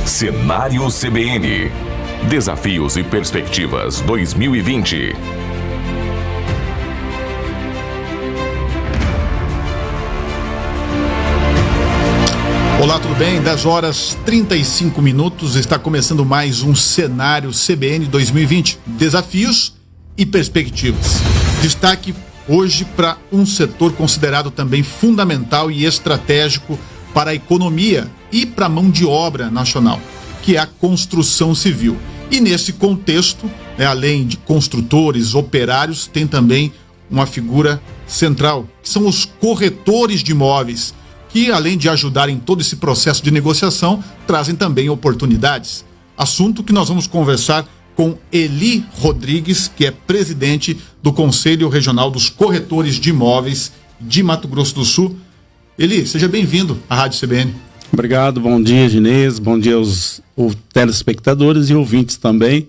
Cenário CBN. Desafios e perspectivas 2020. Olá, tudo bem? 10 horas 35 minutos, está começando mais um Cenário CBN 2020. Desafios e perspectivas. Destaque hoje para um setor considerado também fundamental e estratégico para a economia e para a mão de obra nacional, que é a construção civil. E nesse contexto, além de construtores, operários, tem também uma figura central, que são os corretores de imóveis, que além de ajudar em todo esse processo de negociação, trazem também oportunidades. Assunto que nós vamos conversar com Eli Rodrigues, que é presidente do Conselho Regional dos Corretores de Imóveis de Mato Grosso do Sul. Eli, seja bem-vindo à Rádio CBN. Obrigado, bom dia, Ginês, bom dia aos telespectadores e ouvintes também.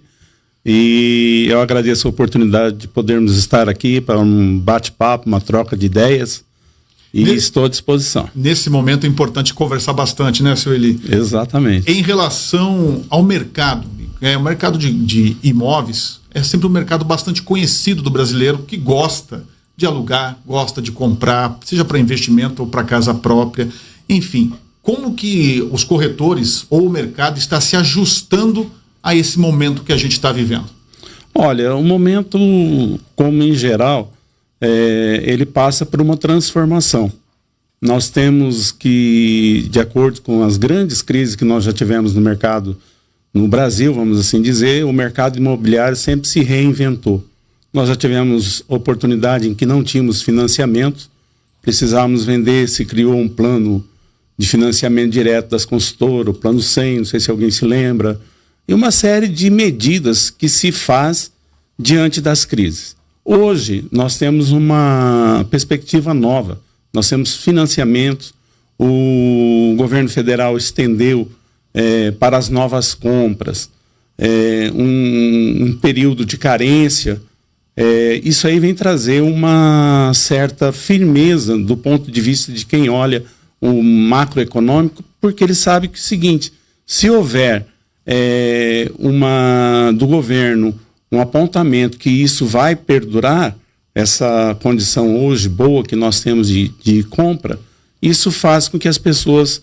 E eu agradeço a oportunidade de podermos estar aqui para um bate-papo, uma troca de ideias. E estou à disposição. Nesse momento é importante conversar bastante, né, seu Eli? Exatamente. Em relação ao mercado, o mercado de imóveis é sempre um mercado bastante conhecido do brasileiro, que gosta de alugar, gosta de comprar, seja para investimento ou para casa própria. Enfim, como que os corretores ou o mercado está se ajustando a esse momento que a gente está vivendo? Olha, o momento, como em geral, ele passa por uma transformação. Nós temos que, de acordo com as grandes crises que nós já tivemos no mercado, no Brasil, vamos assim dizer, o mercado imobiliário sempre se reinventou. Nós já tivemos oportunidade em que não tínhamos financiamento, precisávamos vender, se criou um plano de financiamento direto das consultoras, o Plano 100, não sei se alguém se lembra, e uma série de medidas que se faz diante das crises. Hoje, nós temos uma perspectiva nova, nós temos financiamentos, o governo federal estendeu para as novas compras um período de carência. Isso aí vem trazer uma certa firmeza do ponto de vista de quem olha o macroeconômico, porque ele sabe que é o seguinte, se houver do governo um apontamento que isso vai perdurar, essa condição hoje boa que nós temos de compra, isso faz com que as pessoas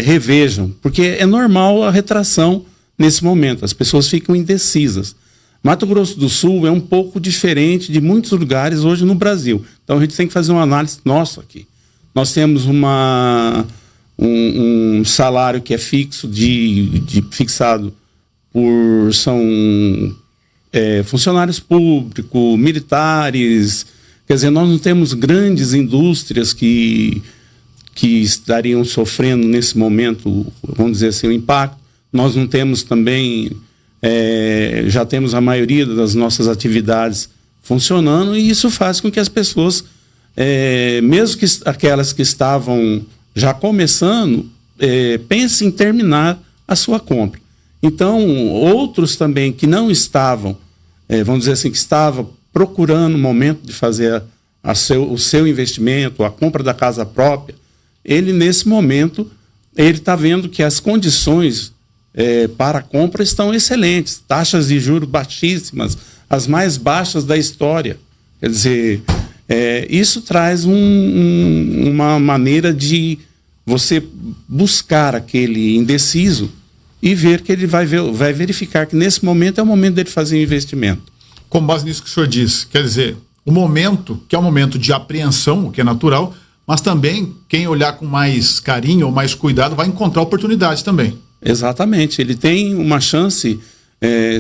revejam, porque é normal a retração nesse momento, as pessoas ficam indecisas. Mato Grosso do Sul é um pouco diferente de muitos lugares hoje no Brasil, então a gente tem que fazer uma análise nossa aqui. Nós temos um salário que é fixo, fixado por funcionários públicos, militares, quer dizer, nós não temos grandes indústrias que estariam sofrendo nesse momento, vamos dizer assim, o impacto. Nós não temos também, já temos a maioria das nossas atividades funcionando, e isso faz com que as pessoas, mesmo que aquelas que estavam já começando, pensem em terminar a sua compra. Então, outros também que não estavam, vamos dizer assim, que estavam procurando o momento de fazer o seu investimento, a compra da casa própria, ele nesse momento, ele está vendo que as condições para a compra estão excelentes, taxas de juros baixíssimas, as mais baixas da história. Quer dizer, isso traz uma maneira de você buscar aquele indeciso e ver que ele vai verificar que nesse momento é o momento dele fazer um investimento. Com base nisso que o senhor disse, quer dizer, o momento, que é um momento de apreensão, o que é natural, mas também quem olhar com mais carinho ou mais cuidado vai encontrar oportunidades também. Exatamente, ele tem uma chance,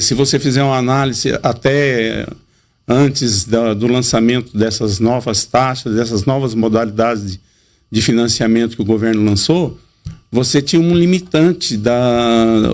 se você fizer uma análise até antes do lançamento dessas novas taxas, dessas novas modalidades de financiamento que o governo lançou, você tinha um limitante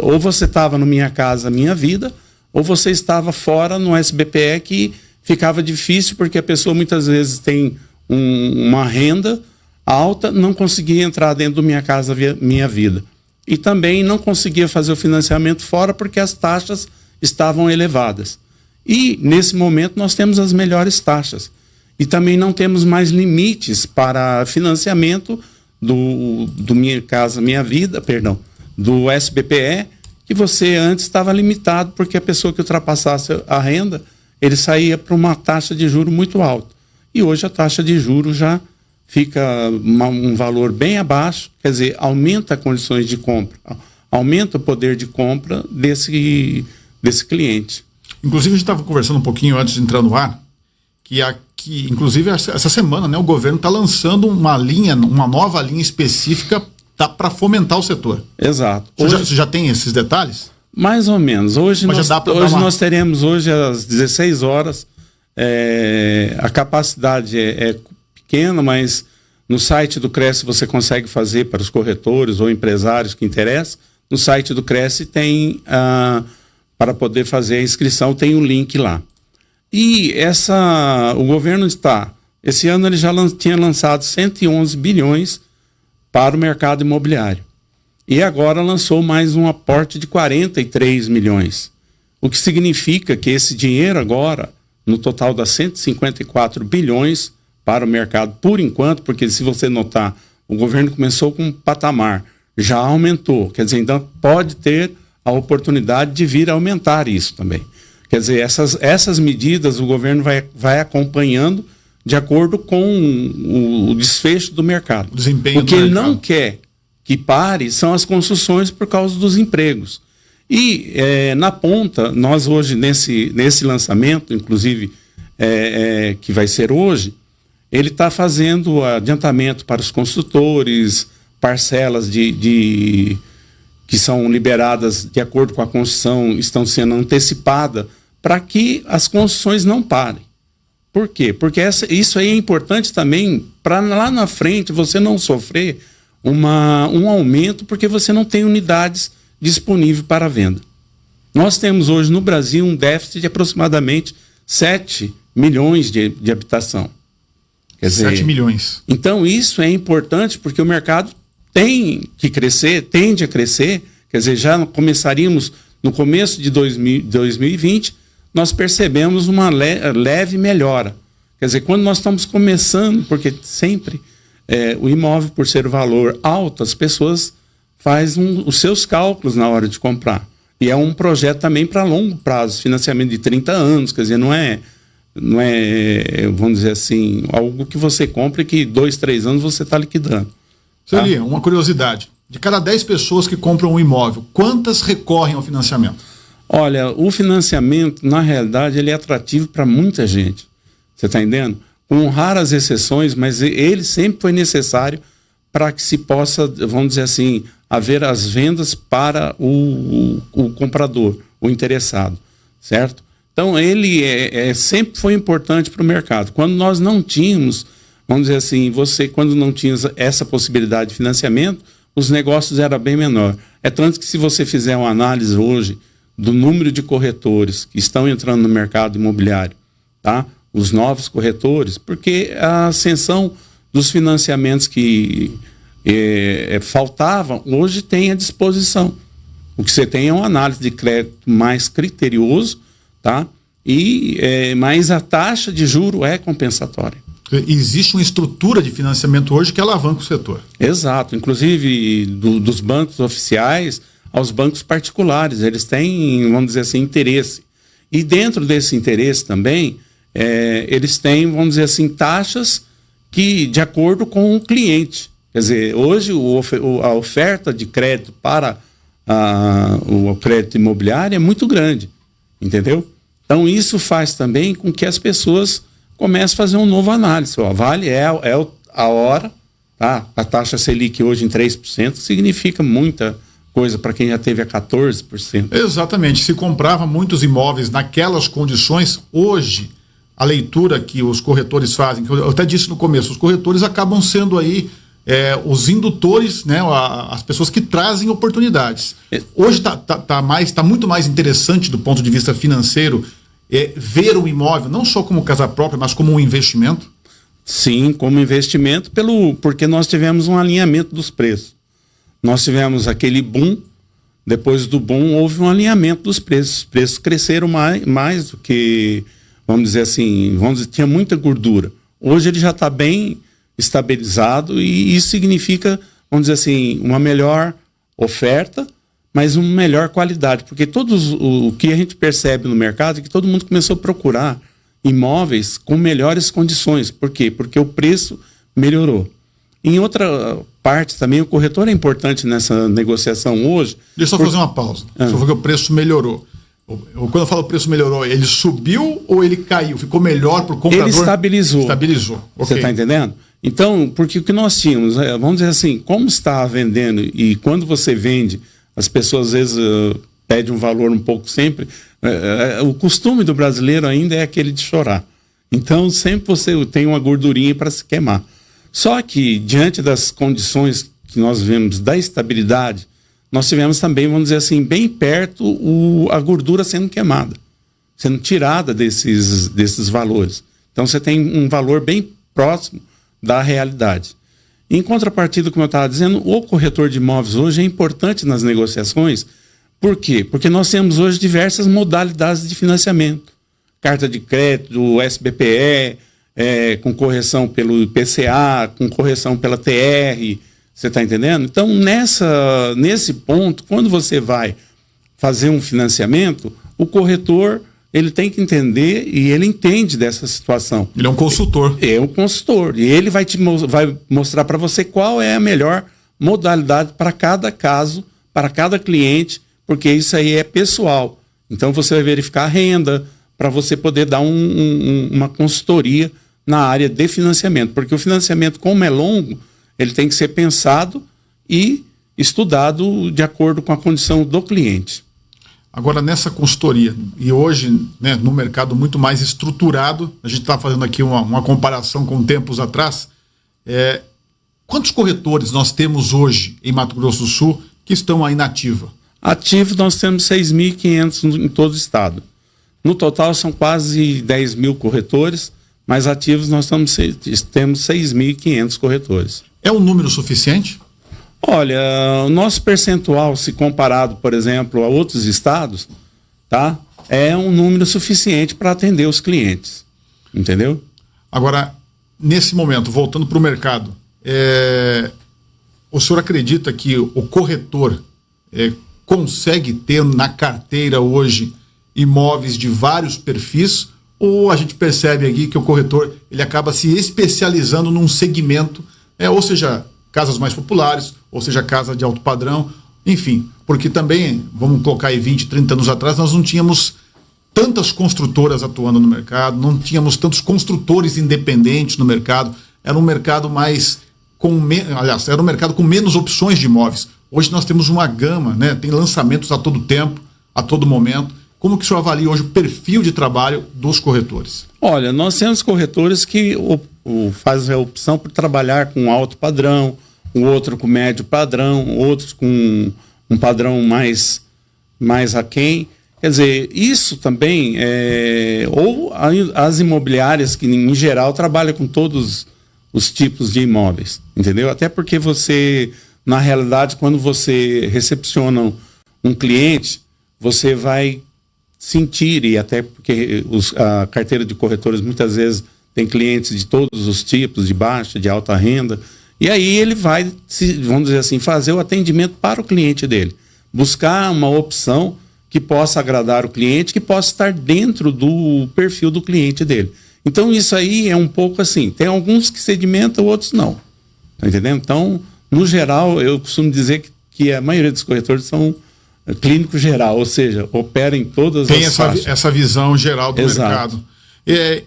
ou você estava no Minha Casa Minha Vida, ou você estava fora no SBPE, que ficava difícil porque a pessoa muitas vezes tem uma renda alta, não conseguia entrar dentro do Minha Casa Minha Vida. E também não conseguia fazer o financiamento fora porque as taxas estavam elevadas. E nesse momento nós temos as melhores taxas. E também não temos mais limites para financiamento do Minha Casa Minha Vida, do SBPE, que você antes estava limitado, porque a pessoa que ultrapassasse a renda, ele saía para uma taxa de juros muito alta. E hoje a taxa de juros já fica um valor bem abaixo, quer dizer, aumenta as condições de compra, aumenta o poder de compra desse cliente. Inclusive, a gente estava conversando um pouquinho antes de entrar no ar, que inclusive, essa semana, né, o governo está lançando uma nova linha específica para fomentar o setor. Exato. Você já tem esses detalhes? Mais ou menos. Hoje nós teremos, hoje às 16 horas, a capacidade é pequena, mas no site do Cresce você consegue fazer para os corretores ou empresários que interessam. No site do Cresce tem, para poder fazer a inscrição, tem um link lá. E o governo esse ano ele já tinha lançado 111 bilhões para o mercado imobiliário. E agora lançou mais um aporte de 43 milhões. O que significa que esse dinheiro agora, no total dá 154 bilhões para o mercado, por enquanto, porque se você notar, o governo começou com um patamar, já aumentou. Quer dizer, então pode ter a oportunidade de vir a aumentar isso também. Quer dizer, essas medidas o governo vai acompanhando de acordo com o desfecho do mercado. O desempenho do mercado. O que ele não quer que pare são as construções por causa dos empregos. E na ponta, nós hoje, nesse lançamento, inclusive, que vai ser hoje, ele está fazendo adiantamento para os construtores, parcelas que são liberadas de acordo com a construção, estão sendo antecipadas para que as construções não parem. Por quê? Porque isso aí é importante também para lá na frente você não sofrer um aumento porque você não tem unidades disponíveis para venda. Nós temos hoje no Brasil um déficit de aproximadamente 7 milhões de habitação. Quer dizer, 7 milhões. Então isso é importante porque o mercado tem que crescer, tende a crescer. Quer dizer, já começaríamos no começo de 2020, nós percebemos uma leve melhora. Quer dizer, quando nós estamos começando, porque sempre o imóvel, por ser valor alto, as pessoas fazem os seus cálculos na hora de comprar. E é um projeto também para longo prazo, financiamento de 30 anos, quer dizer, não é, vamos dizer assim, algo que você compra e que 2, 3 anos você está liquidando. Celia, uma curiosidade. De cada 10 pessoas que compram um imóvel, quantas recorrem ao financiamento? Olha, o financiamento, na realidade, ele é atrativo para muita gente. Você está entendendo? Com raras exceções, mas ele sempre foi necessário para que se possa, vamos dizer assim, haver as vendas para o comprador, o interessado, certo? Então, ele sempre foi importante para o mercado. Quando nós não tínhamos, vamos dizer assim, quando não tinha essa possibilidade de financiamento, os negócios eram bem menor. É tanto que se você fizer uma análise hoje do número de corretores que estão entrando no mercado imobiliário, tá? Os novos corretores, porque a ascensão dos financiamentos que faltavam, hoje tem à disposição. O que você tem é uma análise de crédito mais criterioso, tá? Mas a taxa de juro é compensatória. Existe uma estrutura de financiamento hoje que alavanca o setor. Exato, inclusive dos bancos oficiais aos bancos particulares, eles têm, vamos dizer assim, interesse. E dentro desse interesse também, eles têm, vamos dizer assim, taxas que de acordo com o cliente. Quer dizer, hoje a oferta de crédito para o crédito imobiliário é muito grande, entendeu? Então isso faz também com que as pessoas comecem a fazer uma nova análise. Vale a hora, tá? A taxa Selic hoje em 3% significa muita coisa para quem já teve a 14%. Exatamente. Se comprava muitos imóveis naquelas condições, hoje a leitura que os corretores fazem, que eu até disse no começo, os corretores acabam sendo aí os indutores, né, as pessoas que trazem oportunidades. Hoje tá muito mais interessante do ponto de vista financeiro ver o imóvel, não só como casa própria, mas como um investimento? Sim, como investimento, porque nós tivemos um alinhamento dos preços. Nós tivemos aquele boom, depois do boom houve um alinhamento dos preços. Os preços cresceram mais do que, vamos dizer assim, tinha muita gordura. Hoje ele já está bem estabilizado e isso significa, vamos dizer assim, uma melhor oferta, mas uma melhor qualidade, porque o que a gente percebe no mercado é que todo mundo começou a procurar imóveis com melhores condições. Por quê? Porque o preço melhorou. Em outra parte também, o corretor é importante nessa negociação hoje. Deixa eu só fazer uma pausa. Você falou que o preço melhorou. Quando eu falo o preço melhorou, ele subiu ou ele caiu? Ficou melhor para o comprador? Ele estabilizou. Estabilizou. Você está entendendo? Então, porque o que nós tínhamos, vamos dizer assim, como está vendendo e quando você vende, as pessoas às vezes pedem um valor um pouco sempre, o costume do brasileiro ainda é aquele de chorar. Então, sempre você tem uma gordurinha para se queimar. Só que, diante das condições que nós vemos da estabilidade, nós tivemos também, vamos dizer assim, bem perto a gordura sendo queimada, sendo tirada desses valores. Então, você tem um valor bem próximo da realidade. Em contrapartida, como eu estava dizendo, o corretor de imóveis hoje é importante nas negociações. Por quê? Porque nós temos hoje diversas modalidades de financiamento. Carta de crédito, SBPE, com correção pelo IPCA, com correção pela TR, você está entendendo? Então, nesse ponto, quando você vai fazer um financiamento, o corretor ele tem que entender e ele entende dessa situação. Ele é um consultor. É um consultor. E ele vai mostrar para você qual é a melhor modalidade para cada caso, para cada cliente, porque isso aí é pessoal. Então, você vai verificar a renda para você poder dar uma consultoria na área de financiamento. Porque o financiamento, como é longo, ele tem que ser pensado e estudado de acordo com a condição do cliente. Agora, nessa consultoria, e hoje, né, no mercado muito mais estruturado, a gente está fazendo aqui uma comparação com tempos atrás, quantos corretores nós temos hoje em Mato Grosso do Sul que estão aí na ativa? Ativo nós temos 6.500 em todo o estado. No total são quase 10 mil corretores, mas ativos nós temos 6.500 corretores. É um número suficiente? Olha, o nosso percentual, se comparado, por exemplo, a outros estados, tá, é um número suficiente para atender os clientes. Entendeu? Agora, nesse momento, voltando para o mercado, o senhor acredita que o corretor consegue ter na carteira hoje imóveis de vários perfis, ou a gente percebe aqui que o corretor ele acaba se especializando num segmento, ou seja, casas mais populares, ou seja, casa de alto padrão, enfim, porque também, vamos colocar aí 20, 30 anos atrás, nós não tínhamos tantas construtoras atuando no mercado, não tínhamos tantos construtores independentes no mercado, era um mercado era um mercado com menos opções de imóveis. Hoje nós temos uma gama, né? Tem lançamentos a todo tempo, a todo momento. Como que o senhor avalia hoje o perfil de trabalho dos corretores? Olha, nós temos corretores que fazem a opção por trabalhar com alto padrão, o outro com médio padrão, outros com um padrão mais aquém. Quer dizer, isso também ou as imobiliárias que em geral trabalham com todos os tipos de imóveis, entendeu? Até porque você, na realidade, quando você recepciona um cliente, você vai sentir, e até porque a carteira de corretores muitas vezes tem clientes de todos os tipos, de baixa, de alta renda, e aí ele vai, vamos dizer assim, fazer o atendimento para o cliente dele. Buscar uma opção que possa agradar o cliente, que possa estar dentro do perfil do cliente dele. Então isso aí é um pouco assim, tem alguns que sedimentam, outros não. Tá entendendo? Então, no geral, eu costumo dizer que a maioria dos corretores são clínico geral, ou seja, opera em todas as faixas. Tem essa visão geral do mercado.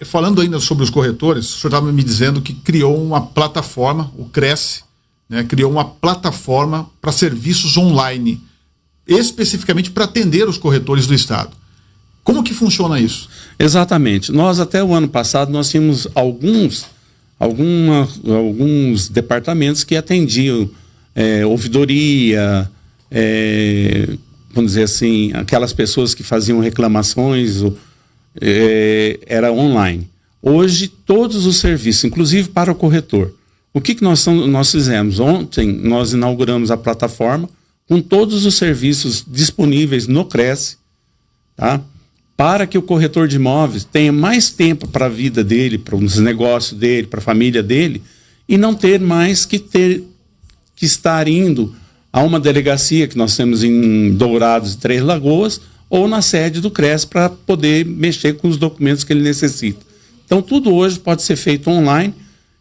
Falando ainda sobre os corretores, o senhor estava me dizendo que criou uma plataforma, o Cresce, né, criou uma plataforma para serviços online, especificamente para atender os corretores do estado. Como que funciona isso? Exatamente. Nós, até o ano passado, nós tínhamos alguns departamentos que atendiam ouvidoria, vamos dizer assim, aquelas pessoas que faziam reclamações, era online. Hoje, todos os serviços, inclusive para o corretor. O que nós fizemos? Ontem, nós inauguramos a plataforma com todos os serviços disponíveis no Cresce, tá? Para que o corretor de imóveis tenha mais tempo para a vida dele, para os negócios dele, para a família dele, e não ter mais que estar indo a uma delegacia que nós temos em Dourados e Três Lagoas, ou na sede do CRES para poder mexer com os documentos que ele necessita. Então, tudo hoje pode ser feito online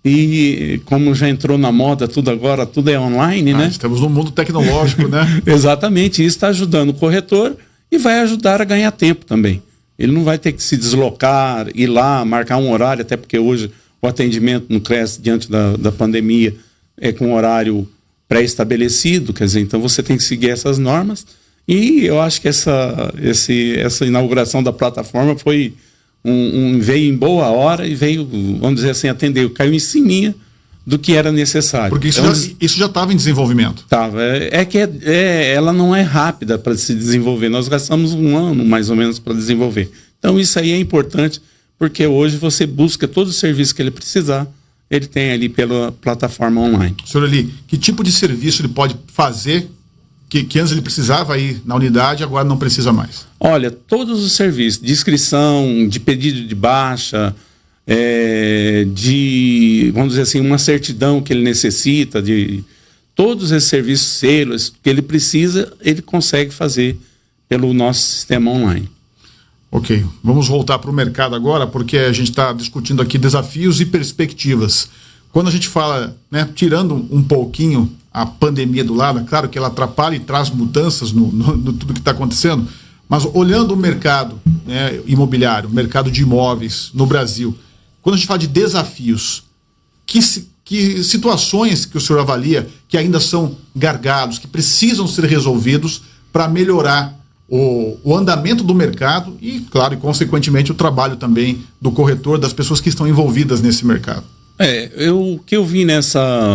e, como já entrou na moda, tudo é online, né? Estamos no mundo tecnológico, né? Exatamente, isso está ajudando o corretor e vai ajudar a ganhar tempo também. Ele não vai ter que se deslocar, ir lá, marcar um horário, até porque hoje o atendimento no CRES, diante da pandemia, é com horário pré-estabelecido, quer dizer, então você tem que seguir essas normas. E eu acho que essa inauguração da plataforma foi veio em boa hora e veio, vamos dizer assim, atendeu, caiu em cima do que era necessário. Porque isso já estava em desenvolvimento. Estava. Ela não é rápida para se desenvolver. Nós gastamos 1 ano, mais ou menos, para desenvolver. Então, isso aí é importante, porque hoje você busca todo o serviço que ele precisar, ele tem ali pela plataforma online. Senhor Eli, que tipo de serviço ele pode fazer que antes ele precisava ir na unidade, agora não precisa mais? Olha, todos os serviços de inscrição, de pedido de baixa, vamos dizer assim, uma certidão que ele necessita, de todos esses serviços, selos que ele precisa, ele consegue fazer pelo nosso sistema online. Ok, vamos voltar para o mercado agora, porque a gente está discutindo aqui desafios e perspectivas. Quando a gente fala, né, tirando um pouquinho a pandemia do lado, é claro que ela atrapalha e traz mudanças no tudo que está acontecendo, mas olhando o mercado, né, imobiliário, o mercado de imóveis no Brasil, quando a gente fala de desafios, que situações que o senhor avalia que ainda são gargalos, que precisam ser resolvidos para melhorar o andamento do mercado e, claro, e consequentemente o trabalho também do corretor, das pessoas que estão envolvidas nesse mercado? O que eu vi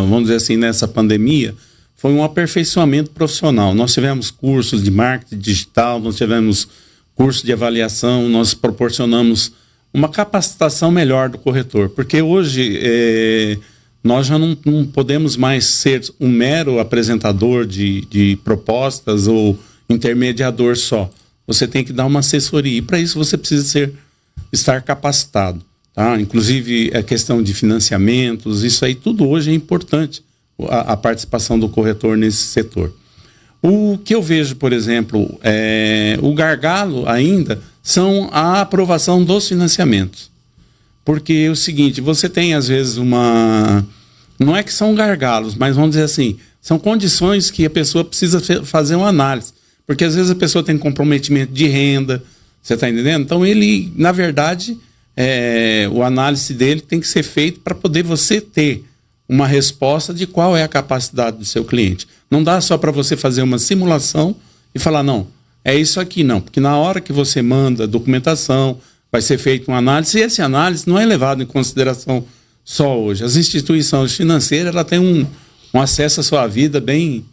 vamos dizer assim, nessa pandemia foi um aperfeiçoamento profissional. Nós tivemos cursos de marketing digital, nós tivemos curso de avaliação, nós proporcionamos uma capacitação melhor do corretor, porque hoje nós já não podemos mais ser um mero apresentador de propostas ou intermediador só. Você tem que dar uma assessoria e para isso você precisa estar capacitado. Tá? Inclusive a questão de financiamentos, isso aí tudo hoje é importante, a participação do corretor nesse setor. O que eu vejo, por exemplo, o gargalo ainda são a aprovação dos financiamentos. Porque é o seguinte, você tem às vezes não é que são gargalos, mas vamos dizer assim, são condições que a pessoa precisa fazer uma análise. Porque às vezes a pessoa tem comprometimento de renda, você está entendendo? Então ele, na verdade, o análise dele tem que ser feito para poder você ter uma resposta de qual é a capacidade do seu cliente. Não dá só para você fazer uma simulação e falar, não, é isso aqui, não. Porque na hora que você manda a documentação, vai ser feita uma análise, e essa análise não é levada em consideração só hoje. As instituições financeiras, ela tem um acesso à sua vida bem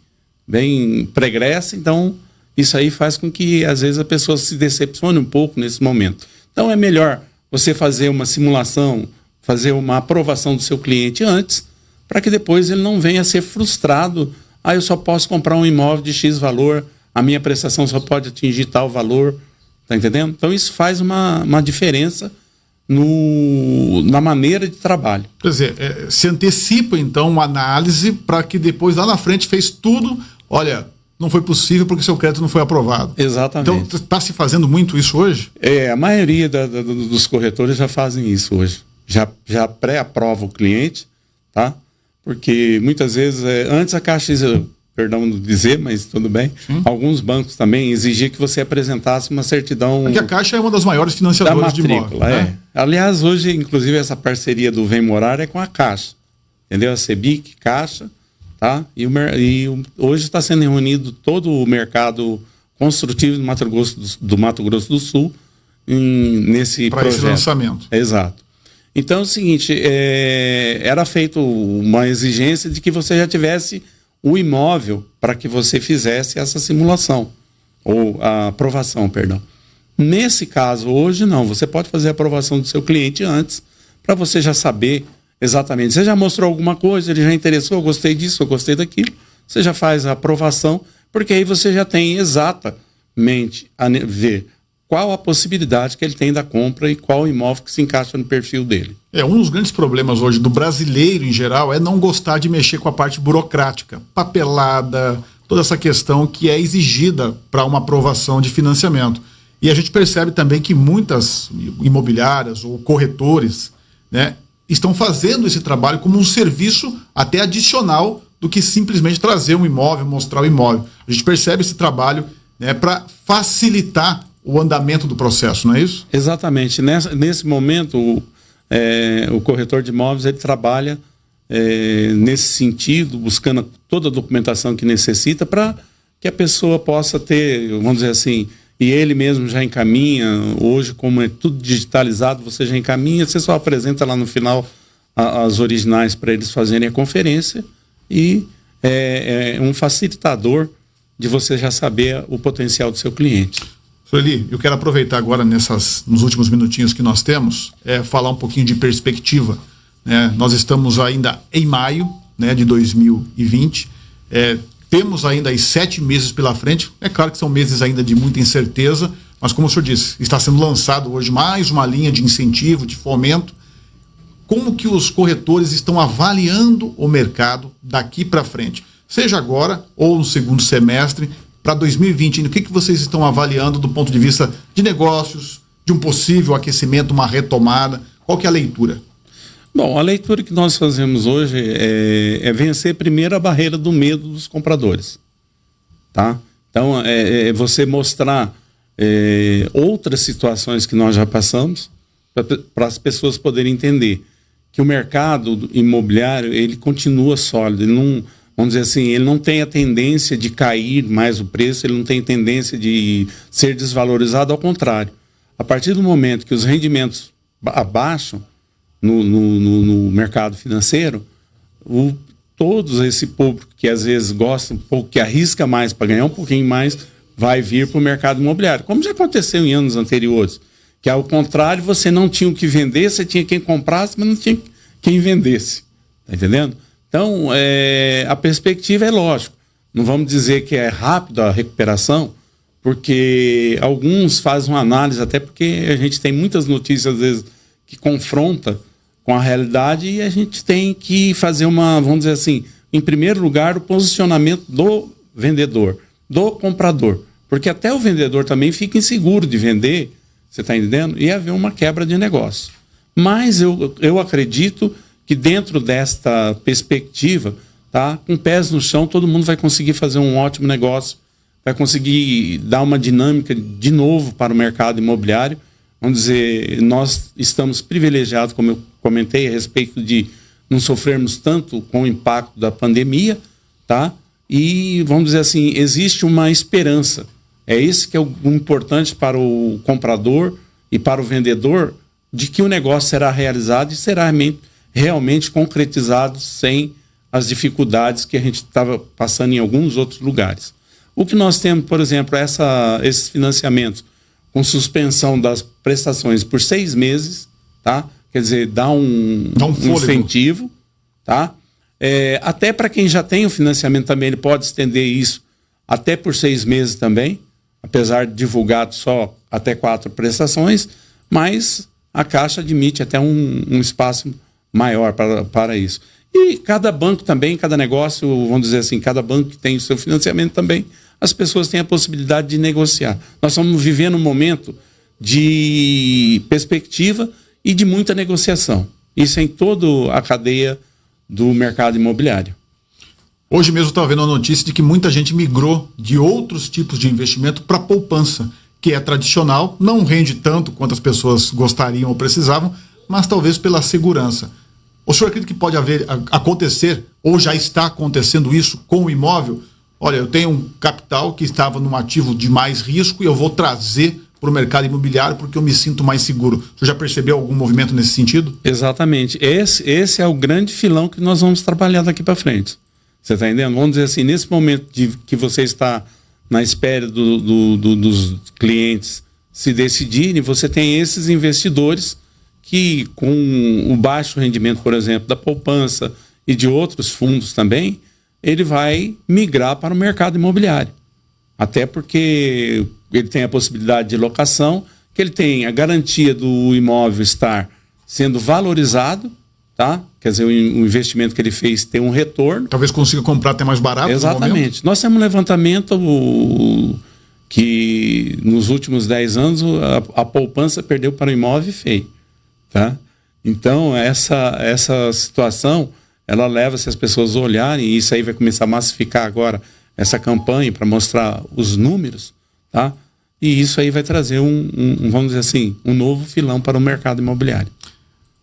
pregressa, então isso aí faz com que, às vezes, a pessoa se decepcione um pouco nesse momento. Então é melhor você fazer uma simulação, fazer uma aprovação do seu cliente antes, para que depois ele não venha a ser frustrado. Eu só posso comprar um imóvel de X valor, a minha prestação só pode atingir tal valor, tá entendendo? Então isso faz uma diferença na maneira de trabalho. Quer dizer, se antecipa então uma análise para que depois lá na frente fez tudo, olha, não foi possível porque seu crédito não foi aprovado. Exatamente. Então está se fazendo muito isso hoje? A maioria dos corretores já fazem isso hoje. Já pré-aprova o cliente, tá? Porque muitas vezes, antes a Caixa, perdão de dizer, mas tudo bem, alguns bancos também exigiam que você apresentasse uma certidão... Porque a Caixa é uma das maiores financiadoras de imóveis. Né? Aliás, hoje, inclusive, essa parceria do Vem Morar é com a Caixa. Entendeu? A Sebic, Caixa, tá? E hoje está sendo reunido todo o mercado construtivo do Mato Grosso do Sul nesse projeto. Para esse lançamento. Exato. Então é o seguinte, era feita uma exigência de que você já tivesse o imóvel para que você fizesse essa simulação, ou a aprovação, perdão. Nesse caso, hoje não, você pode fazer a aprovação do seu cliente antes, para você já saber exatamente. Você já mostrou alguma coisa, ele já interessou, eu gostei disso, eu gostei daquilo, você já faz a aprovação, porque aí você já tem exatamente a ver qual a possibilidade que ele tem da compra e qual imóvel que se encaixa no perfil dele. Um dos grandes problemas hoje do brasileiro em geral é não gostar de mexer com a parte burocrática. Papelada, toda essa questão que é exigida para uma aprovação de financiamento. E a gente percebe também que muitas imobiliárias ou corretores, né, estão fazendo esse trabalho como um serviço até adicional do que simplesmente trazer um imóvel, mostrar o imóvel. A gente percebe esse trabalho, né, para facilitar o andamento do processo, não é isso? Exatamente. Nesse momento, o corretor de imóveis ele trabalha nesse sentido, buscando toda a documentação que necessita para que a pessoa possa ter, vamos dizer assim, e ele mesmo já encaminha, hoje como é tudo digitalizado, você já encaminha, você só apresenta lá no final as originais para eles fazerem a conferência e é um facilitador de você já saber o potencial do seu cliente. Sueli, eu quero aproveitar agora nos últimos minutinhos que nós temos, falar um pouquinho de perspectiva, né? Nós estamos ainda em maio, né, de 2020, temos ainda aí 7 meses pela frente. É claro que são meses ainda de muita incerteza, mas como o senhor disse, está sendo lançado hoje mais uma linha de incentivo, de fomento. Como que os corretores estão avaliando o mercado daqui para frente? Seja agora ou no segundo semestre, para 2020, o que vocês estão avaliando do ponto de vista de negócios, de um possível aquecimento, uma retomada? Qual que é a leitura? Bom, a leitura que nós fazemos hoje é vencer primeiro a barreira do medo dos compradores, tá? Então, é você mostrar outras situações que nós já passamos para as pessoas poderem entender que o mercado imobiliário, ele continua sólido, ele não, vamos dizer assim, ele não tem a tendência de cair mais o preço, ele não tem tendência de ser desvalorizado, ao contrário. A partir do momento que os rendimentos abaixam no mercado financeiro, todos esse público que às vezes gosta um pouco, que arrisca mais para ganhar um pouquinho mais, vai vir para o mercado imobiliário, como já aconteceu em anos anteriores, que ao contrário, você não tinha o que vender, você tinha quem comprasse, mas não tinha quem vendesse, tá entendendo? Então, a perspectiva é lógico, não vamos dizer que é rápido a recuperação, porque alguns fazem uma análise, até porque a gente tem muitas notícias às vezes que confronta com a realidade e a gente tem que fazer vamos dizer assim, em primeiro lugar, o posicionamento do vendedor, do comprador. Porque até o vendedor também fica inseguro de vender, você está entendendo? E haver uma quebra de negócio. Mas eu acredito que dentro desta perspectiva, tá, com pés no chão, todo mundo vai conseguir fazer um ótimo negócio, vai conseguir dar uma dinâmica de novo para o mercado imobiliário. Vamos dizer, nós estamos privilegiados, como eu comentei, a respeito de não sofrermos tanto com o impacto da pandemia, tá? E, vamos dizer assim, existe uma esperança. É isso que é o importante para o comprador e para o vendedor, de que o negócio será realizado e será realmente concretizado sem as dificuldades que a gente estava passando em alguns outros lugares. O que nós temos, por exemplo, esses financiamentos com suspensão das prestações por 6 meses, tá? Quer dizer, dá um incentivo, tá? Até para quem já tem o financiamento também, ele pode estender isso até por 6 meses também, apesar de divulgado só até 4 prestações, mas a Caixa admite até um espaço maior para isso. E cada banco também, cada negócio, vamos dizer assim, cada banco que tem o seu financiamento também, as pessoas têm a possibilidade de negociar. Nós estamos vivendo um momento de perspectiva e de muita negociação. Isso é em toda a cadeia do mercado imobiliário. Hoje mesmo eu estava vendo a notícia de que muita gente migrou de outros tipos de investimento para poupança, que é tradicional, não rende tanto quanto as pessoas gostariam ou precisavam, mas talvez pela segurança. O senhor acredita que pode acontecer, ou já está acontecendo isso com o imóvel? Olha, eu tenho um capital que estava num ativo de mais risco e eu vou trazer para o mercado imobiliário porque eu me sinto mais seguro. O senhor já percebeu algum movimento nesse sentido? Exatamente. Esse é o grande filão que nós vamos trabalhar daqui para frente. Você está entendendo? Vamos dizer assim, nesse momento que você está na espera dos clientes se decidirem, você tem esses investidores que, com o baixo rendimento, por exemplo, da poupança e de outros fundos também, ele vai migrar para o mercado imobiliário. Até porque ele tem a possibilidade de locação, que ele tem a garantia do imóvel estar sendo valorizado, tá? quer dizer, o investimento que ele fez tem um retorno. Talvez consiga comprar até mais barato. Exatamente. Nós temos um levantamento que nos últimos 10 anos a poupança perdeu para o imóvel feio. Tá? Então, essa situação, ela leva, se as pessoas olharem, e isso aí vai começar a massificar agora, essa campanha para mostrar os números, tá? E isso aí vai trazer vamos dizer assim, um novo filão para o mercado imobiliário.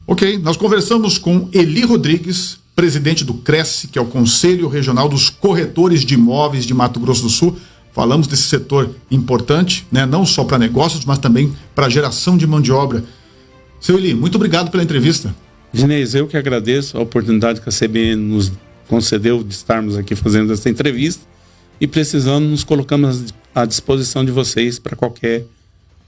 Ok, nós conversamos com Eli Rodrigues, presidente do Cresce, que é o Conselho Regional dos Corretores de Imóveis de Mato Grosso do Sul. Falamos desse setor importante, né? Não só para negócios, mas também para geração de mão de obra. Seu Eli, muito obrigado pela entrevista. Ginês, eu que agradeço a oportunidade que a CBN nos concedeu de estarmos aqui fazendo essa entrevista e precisando nos colocamos à disposição de vocês para qualquer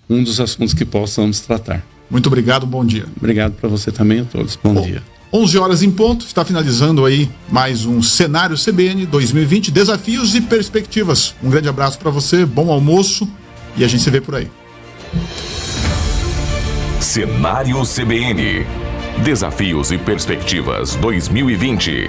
um dos assuntos que possamos tratar. Muito obrigado, bom dia. Obrigado para você também a todos. Bom dia. 11 horas em ponto, está finalizando aí mais um Cenário CBN 2020, desafios e perspectivas. Um grande abraço para você, bom almoço e a gente se vê por aí. Cenário CBN, desafios e perspectivas 2020.